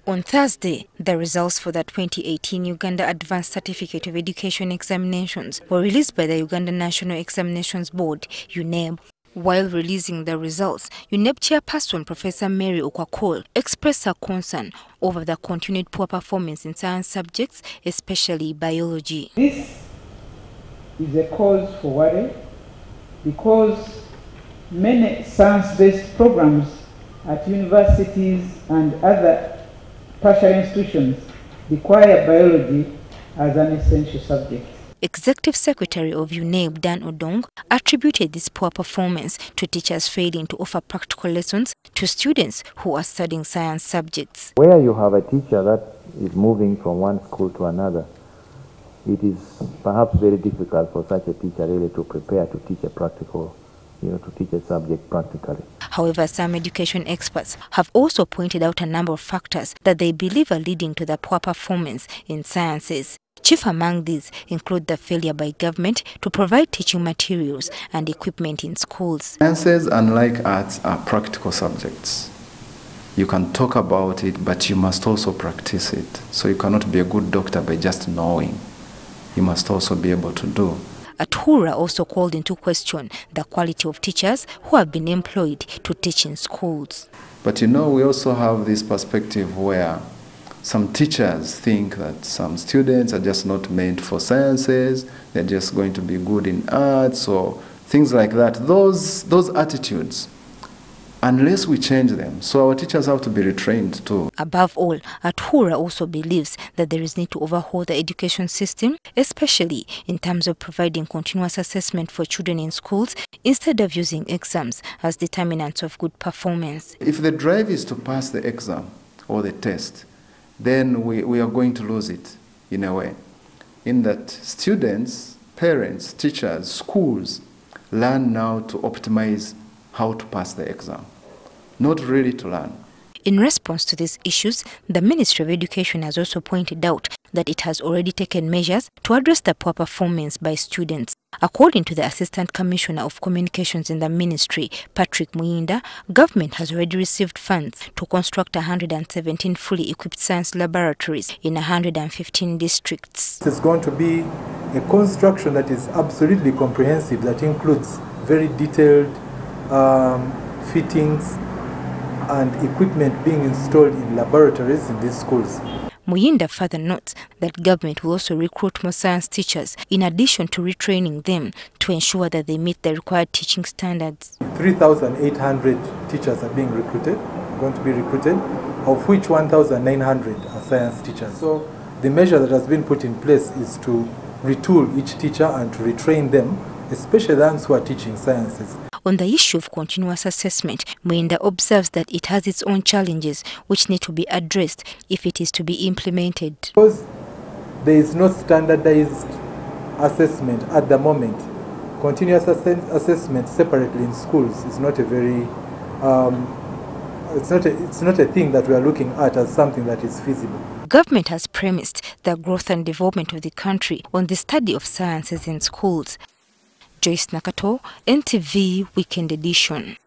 On Thursday, the results for the 2018 Uganda Advanced Certificate of Education examinations were released by the Uganda National Examinations Board, UNEB. While releasing the results, UNEB chairperson Professor Mary Okwakol expressed her concern over the continued poor performance in science subjects, especially biology. This is a cause for worry because many science-based programs at universities and other tertiary institutions require biology as an essential subject. Executive Secretary of UNEB, Dan Odong, attributed this poor performance to teachers failing to offer practical lessons to students who are studying science subjects. Where you have a teacher that is moving from one school to another, it is perhaps very difficult for such a teacher really to prepare to teach a practical, to teach a subject practically. However, some education experts have also pointed out a number of factors that they believe are leading to the poor performance in sciences. Chief among these include the failure by government to provide teaching materials and equipment in schools. Sciences, unlike arts, are practical subjects. You can talk about it, but you must also practice it. So you cannot be a good doctor by just knowing. You must also be able to do. Atura also called into question the quality of teachers who have been employed to teach in schools. But we also have this perspective where some teachers think that some students are just not meant for sciences, they're just going to be good in arts or things like that. Those attitudes, unless we change them, so our teachers have to be retrained too. Above all, Atura also believes that there is need to overhaul the education system, especially in terms of providing continuous assessment for children in schools instead of using exams as determinants of good performance. If the drive is to pass the exam or the test, then we are going to lose it in a way, in that students, parents, teachers, schools learn now to optimize how to pass the exam, not really to learn. In response to these issues, the Ministry of Education has also pointed out that it has already taken measures to address the poor performance by students. According to the Assistant Commissioner of Communications in the Ministry, Patrick Muinda, government has already received funds to construct 117 fully equipped science laboratories in 115 districts. It's going to be a construction that is absolutely comprehensive, that includes very detailed fittings and equipment being installed in laboratories in these schools. Muinda further notes that government will also recruit more science teachers in addition to retraining them to ensure that they meet the required teaching standards. 3,800 teachers are being recruited, going to be recruited, of which 1,900 are science teachers. So the measure that has been put in place is to retool each teacher and to retrain them, especially those who are teaching sciences. On the issue of continuous assessment, Muinda observes that it has its own challenges which need to be addressed if it is to be implemented. Because there is no standardized assessment at the moment, continuous assessment separately in schools is not a very, it's not a thing that we are looking at as something that is feasible. Government has premised the growth and development of the country on the study of sciences in schools. Joyce Nakato, NTV Weekend Edition.